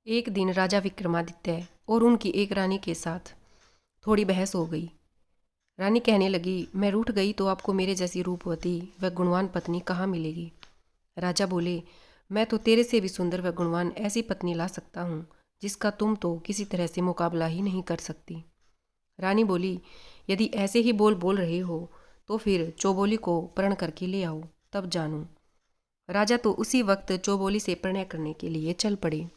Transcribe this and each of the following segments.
एक दिन राजा विक्रमादित्य और उनकी एक रानी के साथ थोड़ी बहस हो गई। रानी कहने लगी, मैं रूठ गई तो आपको मेरे जैसी रूपवती व गुणवान पत्नी कहाँ मिलेगी। राजा बोले, मैं तो तेरे से भी सुंदर व गुणवान ऐसी पत्नी ला सकता हूँ जिसका तुम तो किसी तरह से मुकाबला ही नहीं कर सकती। रानी बोली, यदि ऐसे ही बोल बोल रहे हो तो फिर चौबोली को प्रण करके ले आओ, तब जानूं। राजा तो उसी वक्त चौबोली से प्रणय करने के लिए चल पड़े।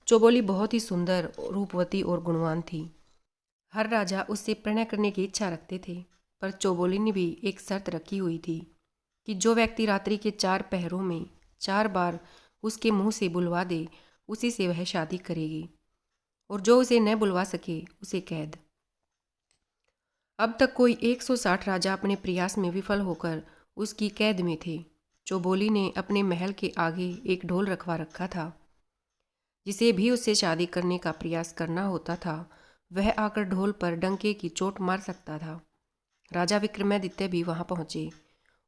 चौबोली बहुत ही सुंदर, रूपवती और गुणवान थी। हर राजा उससे प्रणय करने की इच्छा रखते थे, पर चौबोली ने भी एक शर्त रखी हुई थी कि जो व्यक्ति रात्रि के 4 पहरों में 4 बार उसके मुंह से बुलवा दे, उसी से वह शादी करेगी, और जो उसे न बुलवा सके उसे कैद। अब तक कोई 160 राजा अपने प्रयास में विफल होकर उसकी कैद में थे। चौबोली ने अपने महल के आगे एक ढोल रखवा रखा था। जिसे भी उससे शादी करने का प्रयास करना होता था, वह आकर ढोल पर डंके की चोट मार सकता था। राजा विक्रमादित्य भी वहां पहुंचे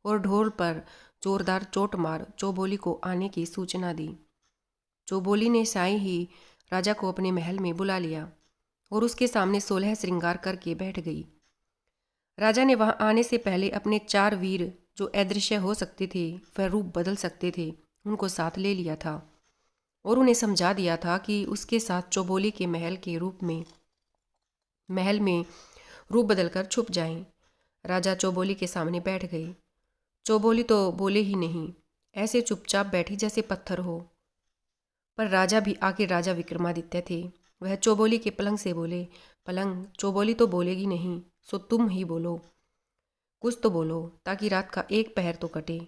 और ढोल पर जोरदार चोट मार चौबोली को आने की सूचना दी। चौबोली ने साई ही राजा को अपने महल में बुला लिया और उसके सामने 16 श्रृंगार करके बैठ गई। राजा ने वहां आने से पहले अपने 4 वीर, जो अदृश्य हो सकते थे वह रूप बदल सकते थे, उनको साथ ले लिया था और उन्हें समझा दिया था कि उसके साथ चौबोली के महल में रूप बदलकर छुप जाएं। राजा चौबोली के सामने बैठ गए। चौबोली तो बोले ही नहीं, ऐसे चुपचाप बैठी जैसे पत्थर हो। पर राजा भी आखिर राजा विक्रमादित्य थे। वह चौबोली के पलंग से बोले, पलंग, चौबोली तो बोलेगी नहीं, सो तुम ही बोलो, कुछ तो बोलो, ताकि रात का एक पहर तो कटे।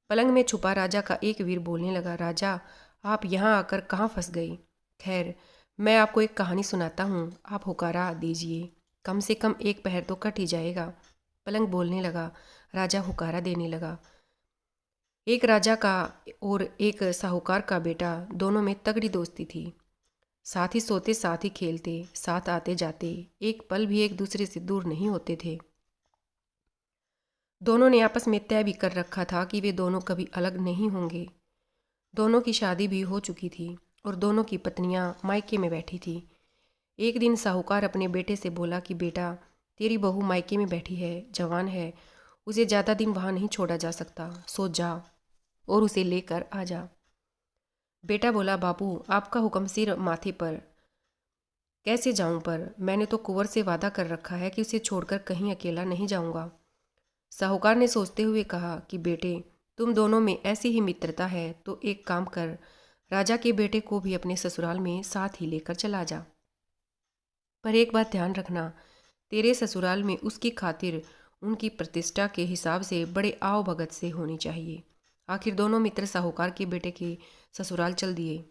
पलंग में छुपा राजा का एक वीर बोलने लगा, राजा, आप यहाँ आकर कहाँ फंस गए। खैर, मैं आपको एक कहानी सुनाता हूँ, आप हुकारा दीजिए, कम से कम एक पहर तो कट ही जाएगा। पलंग बोलने लगा। राजा हुकारा देने लगा। एक राजा का और एक साहूकार का बेटा, दोनों में तगड़ी दोस्ती थी। साथ ही सोते, साथ ही खेलते, साथ आते जाते, एक पल भी एक दूसरे से दूर नहीं होते थे। दोनों ने आपस में तय भी कर रखा था कि वे दोनों कभी अलग नहीं होंगे। दोनों की शादी भी हो चुकी थी और दोनों की पत्नियां मायके में बैठी थी। एक दिन साहूकार अपने बेटे से बोला कि बेटा, तेरी बहू मायके में बैठी है, जवान है, उसे ज़्यादा दिन वहाँ नहीं छोड़ा जा सकता, सो जा और उसे लेकर आ जा। बेटा बोला, बापू, आपका हुक्म सिर माथे पर, कैसे जाऊं, पर मैंने तो कुंवर से वादा कर रखा है कि उसे छोड़कर कहीं अकेला नहीं जाऊंगा। साहूकार ने सोचते हुए कहा कि बेटे, तुम दोनों में ऐसी ही मित्रता है तो एक काम कर, राजा के बेटे को भी अपने ससुराल में साथ ही लेकर चला जा। पर एक बात ध्यान रखना, तेरे ससुराल में उसकी खातिर उनकी प्रतिष्ठा के हिसाब से बड़े आओ भगत से होनी चाहिए। आखिर दोनों मित्र साहूकार के बेटे के ससुराल चल दिए।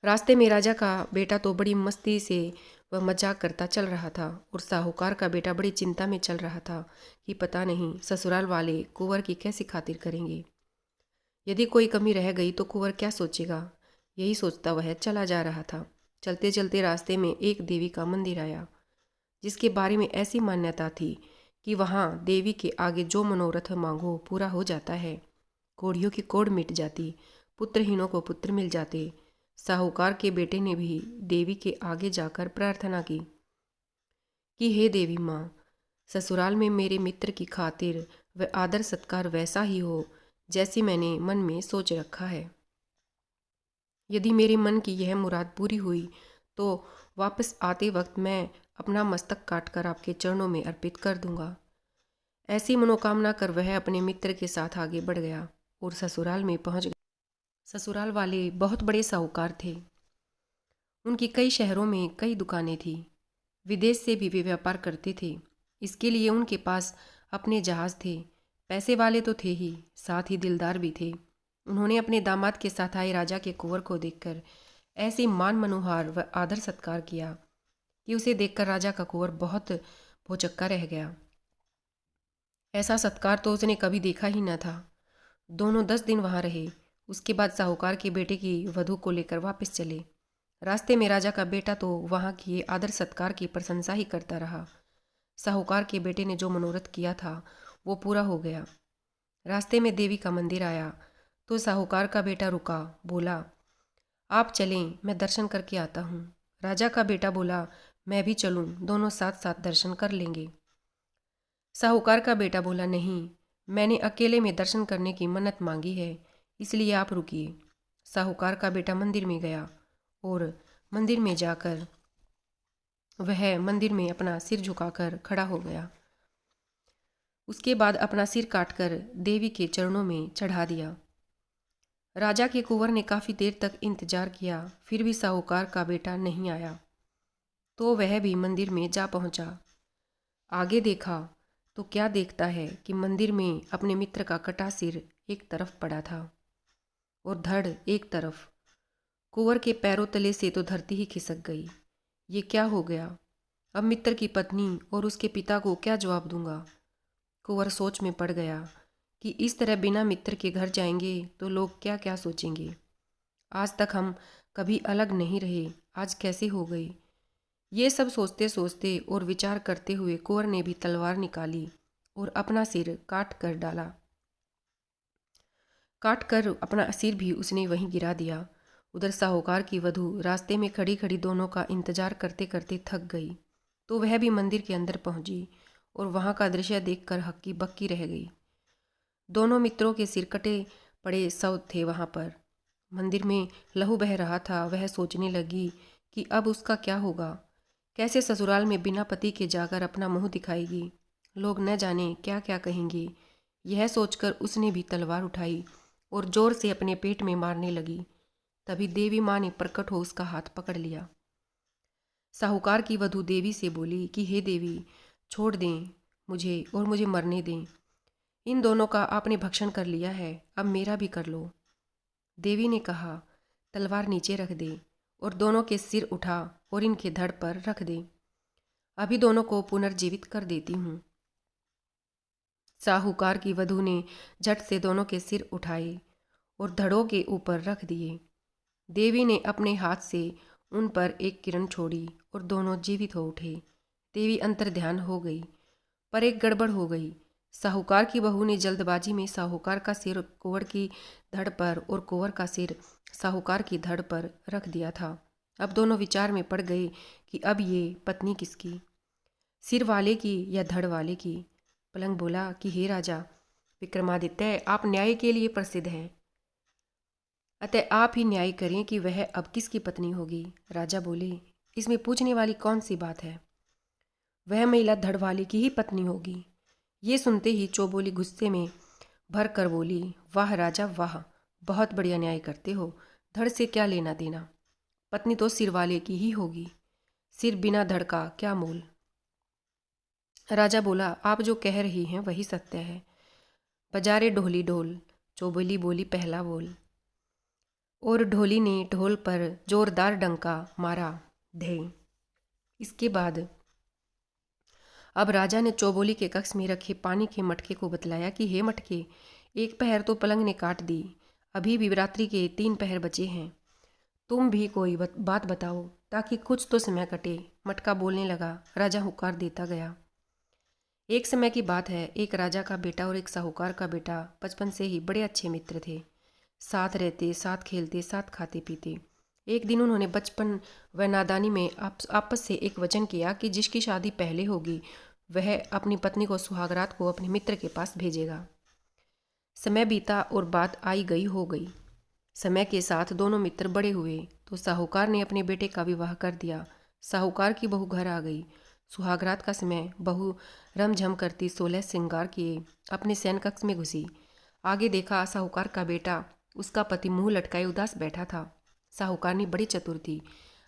रास्ते में राजा का बेटा तो बड़ी मस्ती से वह मजाक करता चल रहा था और साहूकार का बेटा बड़ी चिंता में चल रहा था कि पता नहीं ससुराल वाले कुंवर की कैसी खातिर करेंगे। यदि कोई कमी रह गई तो कुंवर क्या सोचेगा, यही सोचता वह चला जा रहा था। चलते चलते रास्ते में एक देवी का मंदिर आया, जिसके बारे में ऐसी मान्यता थी कि वहाँ देवी के आगे जो मनोरथ मांगो पूरा हो जाता है। कोढ़ियों की कोढ़ मिट जाती, पुत्रहीनों को पुत्र मिल जाते। साहूकार के बेटे ने भी देवी के आगे जाकर प्रार्थना की कि हे देवी माँ, ससुराल में मेरे मित्र की खातिर व आदर सत्कार वैसा ही हो जैसी मैंने मन में सोच रखा है। यदि मेरे मन की यह मुराद पूरी हुई तो वापस आते वक्त मैं अपना मस्तक काटकर आपके चरणों में अर्पित कर दूंगा। ऐसी मनोकामना कर वह अपने मित्र के साथ आगे बढ़ गया और ससुराल में पहुंच गया। ससुराल वाले बहुत बड़े साहूकार थे। उनकी कई शहरों में कई दुकानें थी। विदेश से भी वे व्यापार करते थे। इसके लिए उनके पास अपने जहाज थे। पैसे वाले तो थे ही, साथ ही दिलदार भी थे। उन्होंने अपने दामाद के साथ आए राजा के कुंवर को देखकर ऐसे मान मनोहार व आदर सत्कार किया कि उसे देखकर राजा का कुंवर बहुत भौचक्का रह गया। ऐसा सत्कार तो उसने कभी देखा ही न था। दोनों 10 दिन वहां रहे। उसके बाद साहूकार के बेटे की वधू को लेकर वापस चले। रास्ते में राजा का बेटा तो वहां किए आदर सत्कार की प्रशंसा ही करता रहा। साहूकार के बेटे ने जो मनोरथ किया था वो पूरा हो गया। रास्ते में देवी का मंदिर आया तो साहूकार का बेटा रुका, बोला, आप चलें, मैं दर्शन करके आता हूँ। राजा का बेटा बोला, मैं भी चलूँ, दोनों साथ साथ दर्शन कर लेंगे। साहूकार का बेटा बोला, नहीं, मैंने अकेले में दर्शन करने की मन्नत मांगी है, इसलिए आप रुकिए। साहूकार का बेटा मंदिर में गया और मंदिर में जाकर वह मंदिर में अपना सिर झुकाकर खड़ा हो गया। उसके बाद अपना सिर काटकर देवी के चरणों में चढ़ा दिया। राजा के कुंवर ने काफ़ी देर तक इंतजार किया, फिर भी साहूकार का बेटा नहीं आया, तो वह भी मंदिर में जा पहुंचा। आगे देखा तो क्या देखता है कि मंदिर में अपने मित्र का कटा सिर एक तरफ पड़ा था और धड़ एक तरफ। कुंवर के पैरों तले से तो धरती ही खिसक गई। ये क्या हो गया? अब मित्र की पत्नी और उसके पिता को क्या जवाब दूंगा? कुंवर सोच में पड़ गया कि इस तरह बिना मित्र के घर जाएंगे तो लोग क्या क्या सोचेंगे। आज तक हम कभी अलग नहीं रहे, आज कैसे हो गई? ये सब सोचते सोचते और विचार करते हुए कुंवर ने भी तलवार निकाली और अपना सिर काट कर डाला। काट कर अपना सिर भी उसने वहीं गिरा दिया। उधर साहूकार की वधू रास्ते में खड़ी खड़ी दोनों का इंतजार करते करते थक गई, तो वह भी मंदिर के अंदर पहुंची और वहां का दृश्य देखकर हक्की बक्की रह गई। दोनों मित्रों के सिर कटे पड़े शव थे वहां पर। मंदिर में लहू बह रहा था। वह सोचने लगी कि अब उसका क्या होगा, कैसे ससुराल में बिना पति के जाकर अपना मुंह दिखाएगी, लोग न जाने क्या क्या कहेंगे। यह सोचकर उसने भी तलवार उठाई और जोर से अपने पेट में मारने लगी। तभी देवी माँ ने प्रकट हो उसका हाथ पकड़ लिया। साहूकार की वधू देवी से बोली कि हे देवी, छोड़ दें मुझे और मुझे मरने दें। इन दोनों का आपने भक्षण कर लिया है, अब मेरा भी कर लो। देवी ने कहा, तलवार नीचे रख दे और दोनों के सिर उठा और इनके धड़ पर रख दे। अभी दोनों को पुनर्जीवित कर देती हूँ। साहूकार की वधू ने झट से दोनों के सिर उठाए और धड़ों के ऊपर रख दिए। देवी ने अपने हाथ से उन पर एक किरण छोड़ी और दोनों जीवित हो उठे। देवी अंतर्ध्यान हो गई, पर एक गड़बड़ हो गई। साहूकार की बहू ने जल्दबाजी में साहूकार का सिर कुंवर की धड़ पर और कुंवर का सिर साहूकार की धड़ पर रख दिया था। अब दोनों विचार में पड़ गए कि अब ये पत्नी किसकी, सिर वाले की या धड़ वाले की। पलंग बोला कि हे राजा विक्रमादित्य, आप न्याय के लिए प्रसिद्ध हैं, अतः आप ही न्याय करें कि वह अब किसकी पत्नी होगी। राजा बोले, इसमें पूछने वाली कौन सी बात है, वह महिला धड़ वाले की ही पत्नी होगी। ये सुनते ही चौबोली गुस्से में भर कर बोली, वाह राजा वाह, बहुत बढ़िया न्याय करते हो, धड़ से क्या लेना देना, पत्नी तो सिर वाले की ही होगी, सिर बिना धड़ का क्या मोल। राजा बोला, आप जो कह रही हैं वही सत्य है। बजारे ढोली ढोल, चौबोली बोली पहला बोल, और ढोली ने ढोल पर जोरदार डंका मारा, धे। इसके बाद अब राजा ने चौबोली के कक्ष में रखे पानी के मटके को बतलाया कि हे मटके, एक पहर तो पलंग ने काट दी, अभी भी रात्रि के 3 पहर बचे हैं, तुम भी कोई बात बताओ ताकि कुछ तो समय कटे। मटका बोलने लगा, राजा हुक्कार देता गया। एक समय की बात है, एक राजा का बेटा और एक साहूकार का बेटा बचपन से ही बड़े अच्छे मित्र थे। साथ रहते, साथ खेलते, साथ खाते पीते। एक दिन उन्होंने बचपन व नादानी में आपस से एक वचन किया कि जिसकी शादी पहले होगी वह अपनी पत्नी को सुहागरात को अपने मित्र के पास भेजेगा। समय बीता और बात आई गई हो गई। समय के साथ दोनों मित्र बड़े हुए तो साहूकार ने अपने बेटे का विवाह कर दिया। साहूकार की बहू घर आ गई। सुहागरात का समय बहू रमझम करती 16 श्रृंगार किए अपने शयन कक्ष में घुसी। आगे देखा, साहूकार का बेटा उसका पति मुंह लटकाए उदास बैठा था। साहूकार ने बड़ी चतुर थी,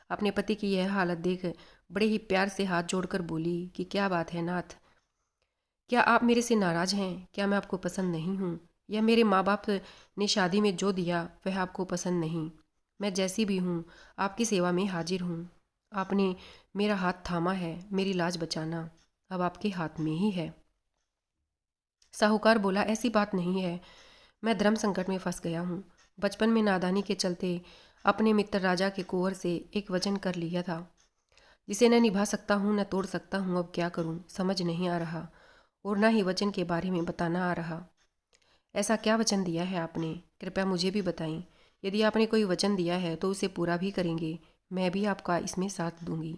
अपने पति की यह हालत देख बड़े ही प्यार से हाथ जोड़कर बोली कि क्या बात है नाथ, क्या आप मेरे से नाराज हैं? क्या मैं आपको पसंद नहीं हूँ, या मेरे माँ बाप ने शादी में जो दिया वह आपको पसंद नहीं? मैं जैसी भी हूँ आपकी सेवा में हाजिर हूँ। आपने मेरा हाथ थामा है, मेरी लाज बचाना अब आपके हाथ में ही है। साहूकार बोला, ऐसी बात नहीं है, मैं धर्म संकट में फंस गया हूँ। बचपन में नादानी के चलते अपने मित्र राजा के कुंवर से एक वचन कर लिया था, जिसे न निभा सकता हूँ न तोड़ सकता हूँ। अब क्या करूँ समझ नहीं आ रहा, और न ही वचन के बारे में बताना आ रहा। ऐसा क्या वचन दिया है आपने, कृपया मुझे भी बताएं। यदि आपने कोई वचन दिया है तो उसे पूरा भी करेंगे। मैं भी आपका इसमें साथ दूंगी।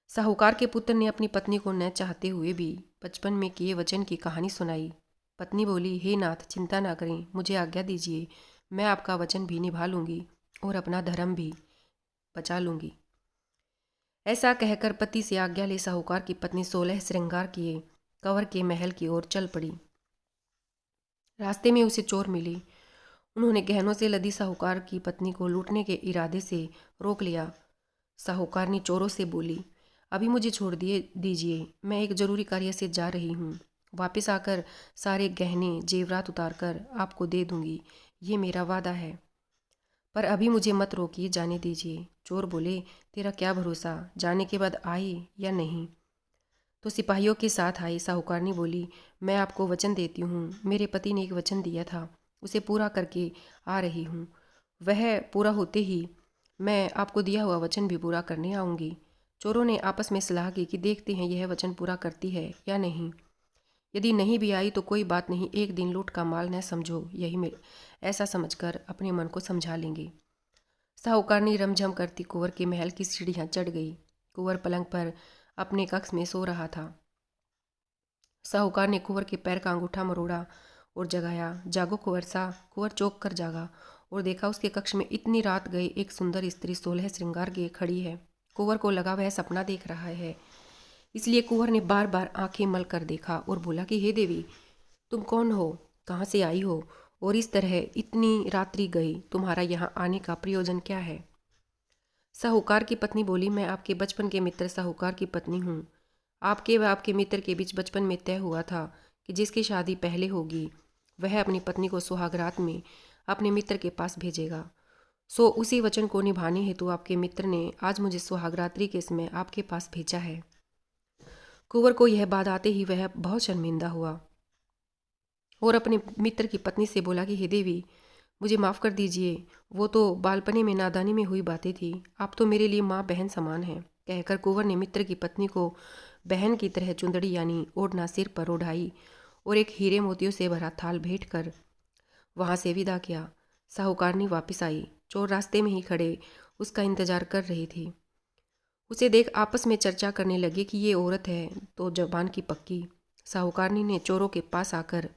साहूकार के पुत्र ने अपनी पत्नी को न चाहते हुए भी बचपन में किए वचन की कहानी सुनाई। पत्नी बोली, हे नाथ, चिंता ना करें, मुझे आज्ञा दीजिए, मैं आपका वचन भी निभा लूंगी और अपना धर्म भी बचा लूंगी। ऐसा कहकर पति से आज्ञा ले साहूकार की पत्नी 16 श्रृंगार किए कंवर के महल की ओर चल पड़ी। रास्ते में उसे चोर मिले। उन्होंने गहनों से लदी साहूकार की पत्नी को लूटने के इरादे से रोक लिया। साहूकार ने चोरों से बोली, अभी मुझे छोड़ दीजिए, मैं एक जरूरी कार्य से जा रही हूँ। वापस आकर सारे गहने जेवरात उतार कर आपको दे दूंगी, ये मेरा वादा है। पर अभी मुझे मत रोकिए, जाने दीजिए। चोर बोले, तेरा क्या भरोसा, जाने के बाद आए या नहीं। तो सिपाहियों के साथ आई। साहूकारनी बोली, मैं आपको वचन देती हूँ, मेरे पति ने एक वचन दिया था, उसे पूरा करके आ रही हूँ। वह पूरा होते ही मैं आपको दिया हुआ वचन भी पूरा करने आऊँगी। चोरों ने आपस में सलाह की कि देखते हैं यह वचन पूरा करती है या नहीं। यदि नहीं भी आई तो कोई बात नहीं, एक दिन लूट का माल न समझो, यही मेरे ऐसा समझकर अपने मन को समझा लेंगे। साहूकारनी रमझम करती कुंवर के महल की सीढ़ियाँ चढ़ गई। कुंवर पलंग पर अपने कक्ष में सो रहा था। साहूकार ने कुंवर के पैर का अंगूठा मरोड़ा और जगाया। जागो कुंवर सा। कुंवर चौंक कर जागा और देखा उसके कक्ष में इतनी रात गए एक सुंदर स्त्री 16 श्रृंगार किए खड़ी है। कुंवर को लगा वह सपना देख रहा है, इसलिए कुंवर ने बार बार आंखें मल कर देखा और बोला कि हे देवी, तुम कौन हो, कहाँ से आई हो और इस तरह इतनी रात्रि गई, तुम्हारा यहाँ आने का प्रयोजन क्या है। साहूकार की पत्नी बोली, मैं आपके बचपन के मित्र साहूकार की पत्नी हूँ। आपके व आपके मित्र के बीच बचपन में तय हुआ था कि जिसकी शादी पहले होगी वह अपनी पत्नी को सुहागरात में अपने मित्र के पास भेजेगा। सो उसी वचन को निभाने हेतु आपके मित्र ने आज मुझे सुहागरात्रि के समय आपके पास भेजा है। कुंवर को यह बात आते ही वह बहुत शर्मिंदा हुआ और अपने मित्र की पत्नी से बोला कि हे देवी, मुझे माफ़ कर दीजिए, वो तो बालपने में नादानी में हुई बातें थी, आप तो मेरे लिए माँ बहन समान हैं। कहकर कुंवर ने मित्र की पत्नी को बहन की तरह चुंदड़ी यानी ओढ़ना सिर पर ओढ़ाई और एक हीरे मोतियों से भरा थाल भेंट कर वहाँ से विदा किया। साहूकारनी वापस आई। चोर रास्ते में ही खड़े उसका इंतजार कर रही थी। उसे देख आपस में चर्चा करने लगे कि ये औरत है तो जबान की पक्की। साहूकारनी ने चोरों के पास आकर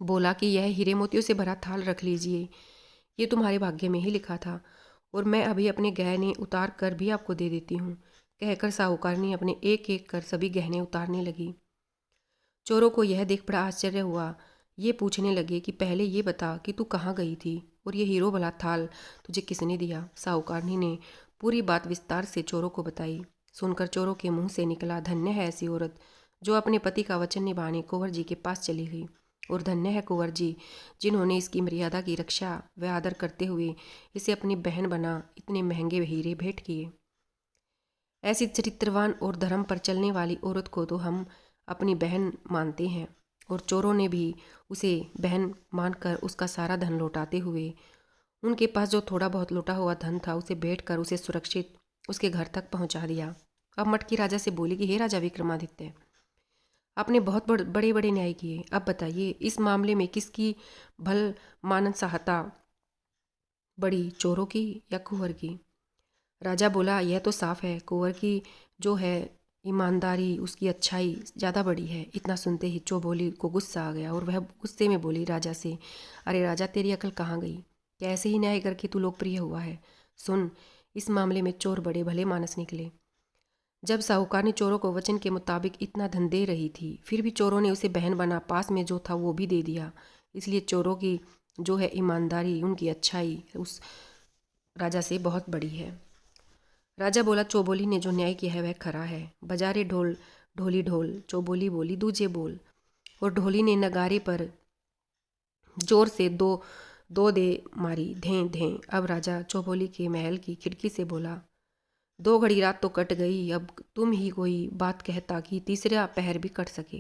बोला कि यह हीरे मोतियों से भरा थाल रख लीजिए, ये तुम्हारे भाग्य में ही लिखा था और मैं अभी अपने गहने उतार कर भी आपको दे देती हूँ। कहकर साहूकारनी अपने एक एक कर सभी गहने उतारने लगी। चोरों को यह देख बड़ा आश्चर्य हुआ। ये पूछने लगे कि पहले ये बता कि तू कहाँ गई थी और ये हीरो भला थाल तुझे किसने दिया। साहूकारनी ने पूरी बात विस्तार से चोरों को बताई। सुनकर चोरों के मुंह से निकला, धन्य है ऐसी औरत जो अपने पति का वचन निभाने कुंवर जी के पास चली गई, और धन्य है कुंवर जी जिन्होंने इसकी मर्यादा की रक्षा व आदर करते हुए इसे अपनी बहन बना इतने महंगे हीरे भेंट किए। ऐसी चरित्रवान और धर्म पर चलने वाली औरत को तो हम अपनी बहन मानते हैं। और चोरों ने भी उसे बहन मानकर उसका सारा धन लौटाते हुए उनके पास जो थोड़ा बहुत लौटा हुआ धन था उसे बेच कर उसे सुरक्षित उसके घर तक पहुंचा दिया। अब मटकी राजा से बोली कि हे राजा विक्रमादित्य, आपने बहुत बड़े बड़े न्याय किए, अब बताइए इस मामले में किसकी भल मानस सहायता बड़ी, चोरों की या कुंवर की। राजा बोला, यह तो साफ है, कुंवर की जो है ईमानदारी, उसकी अच्छाई ज़्यादा बड़ी है। इतना सुनते ही चौबोली को गुस्सा आ गया और वह गुस्से में बोली राजा से, अरे राजा, तेरी अकल कहाँ गई, क्या ऐसे ही न्याय करके तू लोकप्रिय हुआ है। सुन, इस मामले में चोर बड़े भले मानस निकले। जब साहूकार ने चोरों को वचन के मुताबिक इतना धन दे रही थी, फिर भी चोरों ने उसे बहन बना पास में जो था वो भी दे दिया। इसलिए चोरों की जो है ईमानदारी, उनकी अच्छाई उस राजा से बहुत बड़ी है। राजा बोला, चौबोली ने जो न्याय किया है वह खरा है। बजारे ढोल ढोली ढोल, चौबोली बोली दूजे बोल। और ढोली ने नगारे पर जोर से दो दो दे मारी, धें धें। अब राजा चौबोली के महल की खिड़की से बोला, 2 घड़ी रात तो कट गई, अब तुम ही कोई बात कहता कि तीसरा पहर भी कट सके।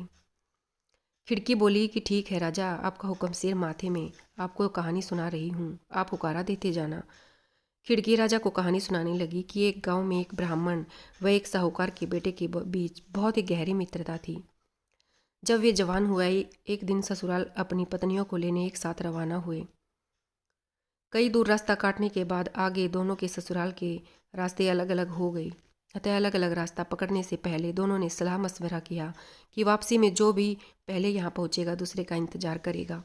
खिड़की बोली कि ठीक है राजा, आपका हुक्म सिर माथे में, आपको कहानी सुना रही हूँ, आप हुकारा देते जाना। खिड़की राजा को कहानी सुनाने लगी कि एक गांव में एक ब्राह्मण व एक साहूकार के बेटे के बीच बहुत ही गहरी मित्रता थी। जब वे जवान हुए, एक दिन ससुराल अपनी पत्नियों को लेने एक साथ रवाना हुए। कई दूर रास्ता काटने के बाद आगे दोनों के ससुराल के रास्ते अलग अलग हो गए। अतः अलग अलग रास्ता पकड़ने से पहले दोनों ने सलाह मशवरा किया कि वापसी में जो भी पहले यहाँ पहुँचेगा दूसरे का इंतजार करेगा।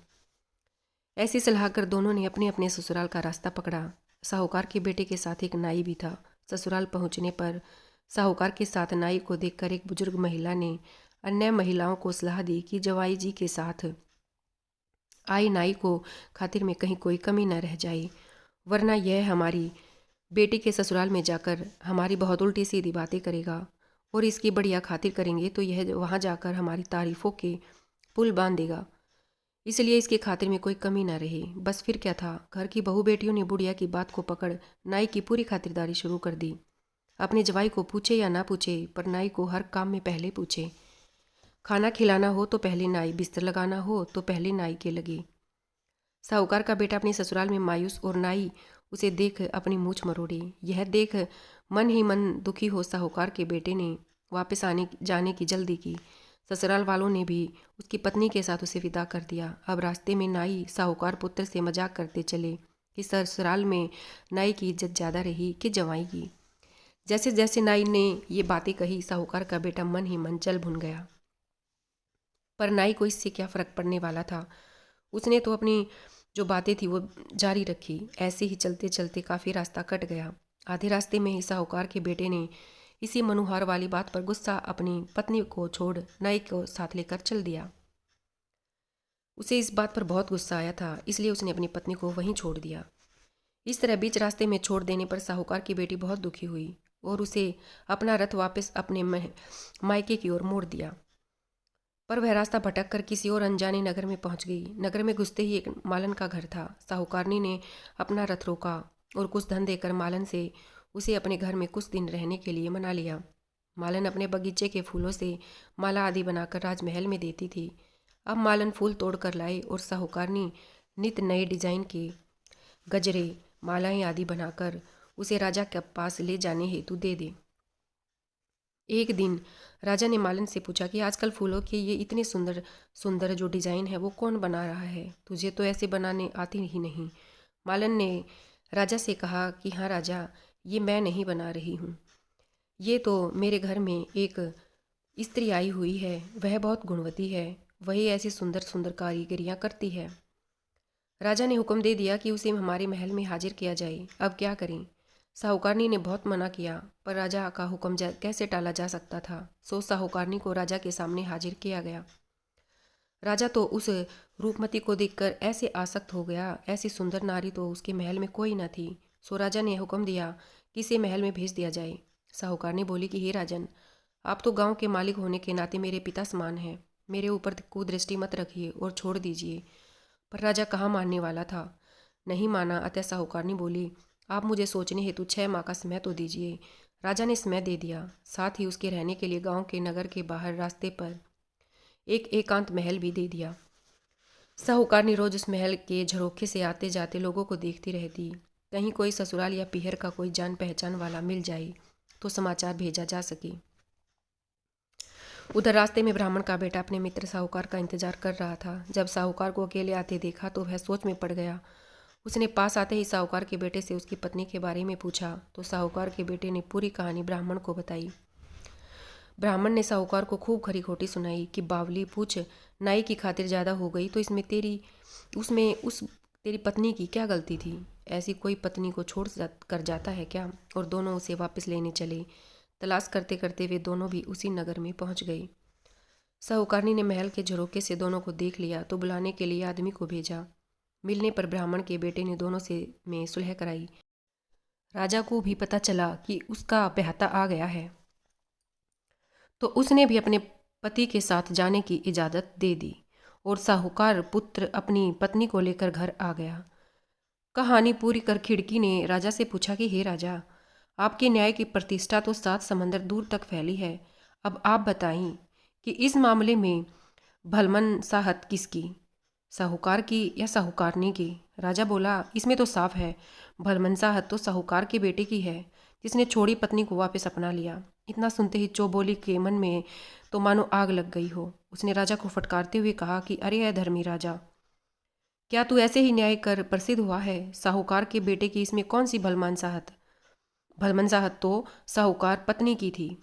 ऐसी सलाह कर दोनों ने अपने अपने ससुराल का रास्ता पकड़ा। साहूकार के बेटे के साथ एक नाई भी था। ससुराल पहुँचने पर साहूकार के साथ नाई को देखकर एक बुजुर्ग महिला ने अन्य महिलाओं को सलाह दी कि जवाई जी के साथ आई नाई को खातिर में कहीं कोई कमी न रह जाए, वरना यह हमारी बेटी के ससुराल में जाकर हमारी बहुत उल्टी सीधी बातें करेगा और इसकी बढ़िया खातिर करेंगे तो यह वहाँ जाकर हमारी तारीफ़ों के पुल बांध देगा। इसलिए इसकी खातिर में कोई कमी ना रहे। बस फिर क्या था, घर की बहू बेटियों ने बुढ़िया की बात को पकड़ नाई की पूरी खातिरदारी शुरू कर दी। अपने जवाई को पूछे या ना पूछे, पर नाई को हर काम में पहले पूछे। खाना खिलाना हो तो पहले नाई, बिस्तर लगाना हो तो पहले नाई के लगे। साहूकार का बेटा अपने ससुराल में मायूस और नाई उसे देख अपनी मूछ मरोड़ी। यह देख मन ही मन दुखी हो साहूकार के बेटे ने वापस आने जाने की जल्दी की। ससुराल वालों ने भी उसकी पत्नी के साथ उसे विदा कर दिया। अब रास्ते में नाई साहूकार पुत्र से मजाक करते चले कि ससुराल में नाई की इज्जत ज़्यादा रही कि जवाई की। जैसे जैसे नाई ने ये बातें कही, साहूकार का बेटा मन ही मन जल भुन गया। पर नाई को इससे क्या फ़र्क पड़ने वाला था। उसने तो अपनी जो बातें थी वो जारी रखी। ऐसे ही चलते चलते काफ़ी रास्ता कट गया। आधे रास्ते में ही साहूकार के बेटे ने इसी मनुहार वाली बात पर गुस्सा अपनी पत्नी को छोड़ नाई को साथ लेकर चल दिया। उसे इस बात पर बहुत गुस्सा आया था, इसलिए उसने अपनी पत्नी को वहीं छोड़ दिया। इस तरह बीच रास्ते में छोड़ देने पर साहूकार की बेटी बहुत दुखी हुई और उसे अपना रथ वापस अपने मायके की ओर मोड़ दिया। पर वह रास्ता भटक कर किसी और अनजाने नगर में पहुंच गई। नगर में घुसते ही एक मालन का घर था। साहूकारनी ने अपना रथ रोका और कुछ धन देकर मालन से उसे अपने घर में कुछ दिन रहने के लिए मना लिया। मालन अपने बगीचे के फूलों से माला आदि बनाकर राजमहल में देती थी। अब मालन फूल तोड़ कर लाई और साहूकारनी नित नए डिजाइन के गजरे, मालाएं आदि बनाकर उसे राजा के पास ले जाने हेतु दे दे। एक दिन राजा ने मालन से पूछा कि आजकल फूलों के ये इतने सुंदर सुंदर जो डिज़ाइन है वो कौन बना रहा है? तुझे तो ऐसे बनाने आती ही नहीं। मालन ने राजा से कहा कि हाँ राजा, ये मैं नहीं बना रही हूँ। ये तो मेरे घर में एक स्त्री आई हुई है, वह बहुत गुणवती है, वही ऐसी सुंदर सुंदर कारीगरियाँ करती है। राजा ने हुक्म दे दिया कि उसे हमारे महल में हाजिर किया जाए। अब क्या करें? साहूकारनी ने बहुत मना किया, पर राजा का हुक्म कैसे टाला जा सकता था। सो साहूकारनी को राजा के सामने हाजिर किया गया। राजा तो उस रूपमती को देखकर ऐसे आसक्त हो गया, ऐसी सुंदर नारी तो उसके महल में कोई न थी। सो राजा ने हुक्म दिया कि इसे महल में भेज दिया जाए। साहूकारनी बोली कि हे राजन, आप तो गांव के मालिक होने के नाते मेरे पिता समान हैं, मेरे ऊपर कुदृष्टि मत रखिए और छोड़ दीजिए। पर राजा कहाँ मानने वाला था, नहीं माना। अतः साहूकारनी बोली, आप मुझे सोचने हेतु 6 माह का समय तो दीजिए। राजा ने समय दे दिया। साथ ही उसके रहने के लिए गांव के नगर के बाहर रास्ते पर एक एकांत महल भी दे दिया। साहूकारनी रोज उस महल के झरोखे से आते जाते लोगों को देखती रहती। कहीं कोई ससुराल या पीहर का कोई जान पहचान वाला मिल जाए तो समाचार भेजा जा सके। उधर रास्ते में ब्राह्मण का बेटा अपने मित्र साहूकार का इंतजार कर रहा था। जब साहूकार को अकेले आते देखा तो वह सोच में पड़ गया। उसने पास आते ही साहूकार के बेटे से उसकी पत्नी के बारे में पूछा तो साहूकार के बेटे ने पूरी कहानी ब्राह्मण को बताई। ब्राह्मण ने साहूकार को खूब खरी खोटी सुनाई कि बावली पूछ, नाई की खातिर ज़्यादा हो गई तो इसमें तेरी पत्नी की क्या गलती थी? ऐसी कोई पत्नी को छोड़ कर जाता है क्या? और दोनों उसे वापस लेने चले। तलाश करते करते वे दोनों भी उसी नगर में पहुंच गए। साहूकारनी ने महल के झरोके से दोनों को देख लिया तो बुलाने के लिए आदमी को भेजा। मिलने पर ब्राह्मण के बेटे ने दोनों से में सुलह कराई। राजा को भी पता चला कि उसका ब्याहता आ गया है, तो उसने भी अपने पति के साथ जाने की इजाज़त दे दी और साहूकार पुत्र अपनी पत्नी को लेकर घर आ गया। कहानी पूरी कर खिड़की ने राजा से पूछा कि हे राजा, आपके न्याय की प्रतिष्ठा तो 7 समंदर दूर तक फैली है। अब आप बताएं कि इस मामले में भलमन साहत किसकी, साहूकार की या साहूकारनी की? राजा बोला, इसमें तो साफ है, भलमन साहत तो साहूकार के बेटे की है, जिसने छोड़ी पत्नी को वापस अपना लिया। इतना सुनते ही चौबोली के मन में तो मानो आग लग गई हो। उसने राजा को फटकारते हुए कहा कि अरे अधर्मी राजा, क्या तू ऐसे ही न्याय कर प्रसिद्ध हुआ है? साहूकार के बेटे की इसमें कौन सी भलमनसाहत? भलमनसाहत तो साहूकार पत्नी की थी,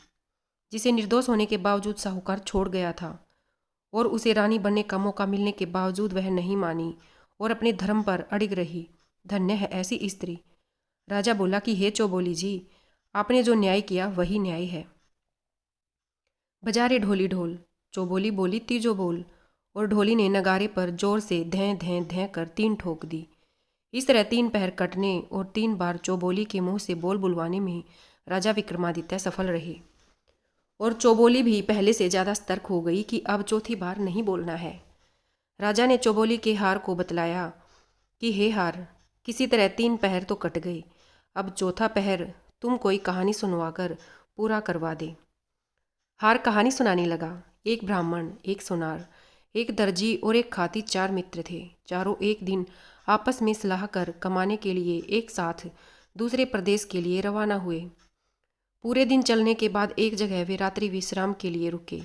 जिसे निर्दोष होने के बावजूद साहूकार छोड़ गया था, और उसे रानी बनने का मौका मिलने के बावजूद वह नहीं मानी और अपने धर्म पर अड़िग रही। धन्य है ऐसी स्त्री। राजा बोला कि हे चौबोली जी, आपने जो न्याय किया वही न्याय है। बजा रे ढोली ढोल। चौबोली बोली तीजो बोल, और ढोली ने नगारे पर जोर से धैं धैं धैं कर 3 ठोक दी। इस तरह 3 पहर कटने और 3 बार चौबोली के मुंह से बोल बुलवाने में राजा विक्रमादित्य सफल रहे, और चौबोली भी पहले से ज़्यादा सतर्क हो गई कि अब चौथी बार नहीं बोलना है। राजा ने चौबोली के हार को बतलाया कि हे हार, किसी तरह 3 पहर तो कट गए, अब चौथा पहर तुम कोई कहानी सुनवाकर पूरा करवा दे। हार कहानी सुनाने लगा। एक ब्राह्मण, एक सोनार, एक दर्जी और एक खाती 4 मित्र थे। चारों एक दिन आपस में सलाह कर कमाने के लिए एक साथ दूसरे प्रदेश के लिए रवाना हुए। पूरे दिन चलने के बाद एक जगह वे रात्रि विश्राम के लिए रुके।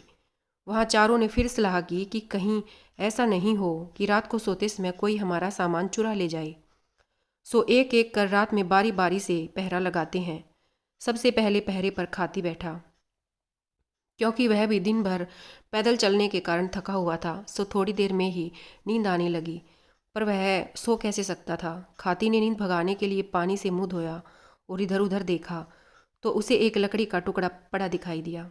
वहाँ चारों ने फिर सलाह की कि कहीं ऐसा नहीं हो कि रात को सोते समय कोई हमारा सामान चुरा ले जाए। सो एक एक कर रात में बारी बारी से पहरा लगाते हैं। सबसे पहले पहरे पर खाती बैठा। क्योंकि वह भी दिन भर पैदल चलने के कारण थका हुआ था, सो थोड़ी देर में ही नींद आने लगी। पर वह सो कैसे सकता था। खाती ने नींद भगाने के लिए पानी से मुंह धोया और इधर उधर देखा तो उसे एक लकड़ी का टुकड़ा पड़ा दिखाई दिया।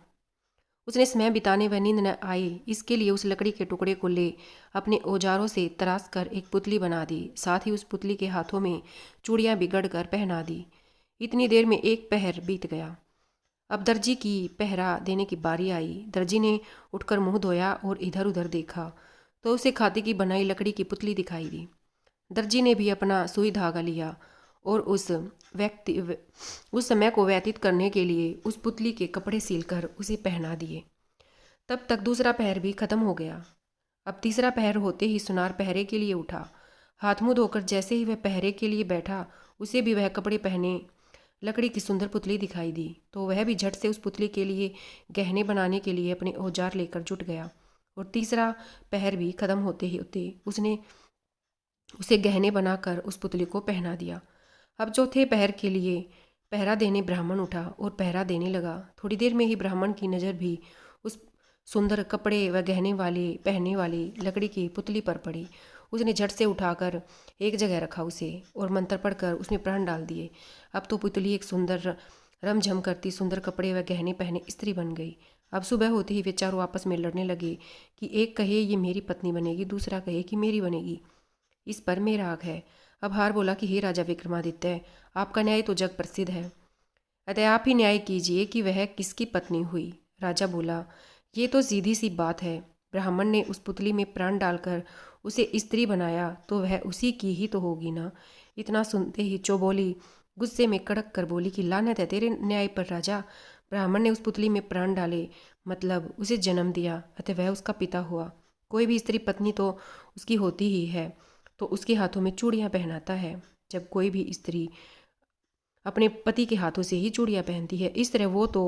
उसने समय बिताने व नींद न आए इसके लिए उस लकड़ी के टुकड़े को ले अपने औजारों से तराश कर एक पुतली बना दी। साथ ही उस पुतली के हाथों में चूड़ियाँ बिगड़ कर पहना दी। इतनी देर में एक पहर बीत गया। अब दर्जी की पहरा देने की बारी आई। दर्जी ने उठकर मुंह धोया और इधर उधर देखा तो उसे खाती की बनाई लकड़ी की पुतली दिखाई दी। दर्जी ने भी अपना सुई धागा लिया और उस समय को व्यतीत करने के लिए उस पुतली के कपड़े सिलकर उसे पहना दिए। तब तक दूसरा पहर भी खत्म हो गया। अब तीसरा पहर होते ही सुनार पहरे के लिए उठा। हाथ मुंह धोकर जैसे ही वह पहरे के लिए बैठा, उसे भी वह कपड़े पहने लकड़ी की सुंदर पुतली दिखाई दी। तो वह भी झट से उस पुतली के लिए गहने बनाने के लिए अपने औजार लेकर जुट गया। और तीसरा पहर भी खत्म होते ही उसने उसे गहने बनाकर उस पुतली को पहना दिया। अब चौथे पहर के लिए पहरा देने ब्राह्मण उठा और पहरा देने लगा। थोड़ी देर में ही ब्राह्मण की नज़र भी उस सुंदर कपड़े व गहने वाले पहने वाली लकड़ी की पुतली पर पड़ी। उसने झट से उठाकर एक जगह रखा उसे और मंत्र पढ़कर उसमें प्राण डाल दिए। अब तो पुतली एक सुंदर रमझम करती सुंदर कपड़े व गहने पहने स्त्री बन गई। अब सुबह होते ही वे चारों आपस में लड़ने लगे कि एक कहे ये मेरी पत्नी बनेगी, दूसरा कहे कि मेरी बनेगी। इस पर मेरा हक है। अब हार बोला कि हे राजा विक्रमादित्य, आपका न्याय तो जग प्रसिद्ध है, अतः आप ही न्याय कीजिए कि वह किसकी पत्नी हुई। राजा बोला, ये तो सीधी सी बात है। ब्राह्मण ने उस पुतली में प्राण डालकर उसे स्त्री बनाया तो वह उसी की ही तो होगी ना। इतना सुनते ही चौबोली गुस्से में कड़क कर बोली कि लानत है तेरे न्याय पर राजा। ब्राह्मण ने उस पुतली में प्राण डाले, मतलब उसे जन्म दिया, अतः वह उसका पिता हुआ। कोई भी स्त्री पत्नी तो उसकी होती ही है, तो उसके हाथों में चूड़ियाँ पहनाता है। जब कोई भी स्त्री अपने पति के हाथों से ही चूड़ियाँ पहनती है, इस तरह वो तो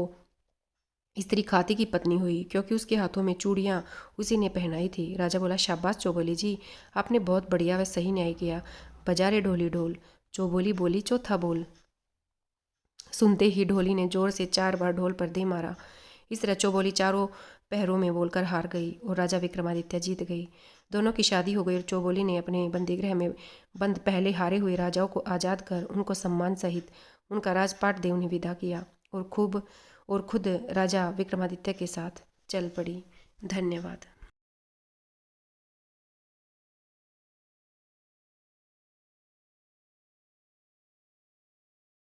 स्त्री खाती की पत्नी हुई, क्योंकि उसके हाथों में चूड़ियाँ उसी ने पहनाई थी। राजा बोला, शाबाश चौबोली जी, आपने बहुत बढ़िया व सही न्याय किया। बजा रे ढोली ढोल। चौबोली बोली, चौथा बोल। सुनते ही ढोली ने जोर से 4 बार ढोल पर दे मारा। इस तरह चौबोली चारों पहरों में बोलकर हार गई और राजा विक्रमादित्य जीत गई। दोनों की शादी हो गई और चौबोली ने अपने बंदीगृह में बंद पहले हारे हुए राजाओं को आज़ाद कर उनको सम्मान सहित उनका राजपाट दे उन्हें विदा किया और खुद राजा विक्रमादित्य के साथ चल पड़ी। धन्यवाद।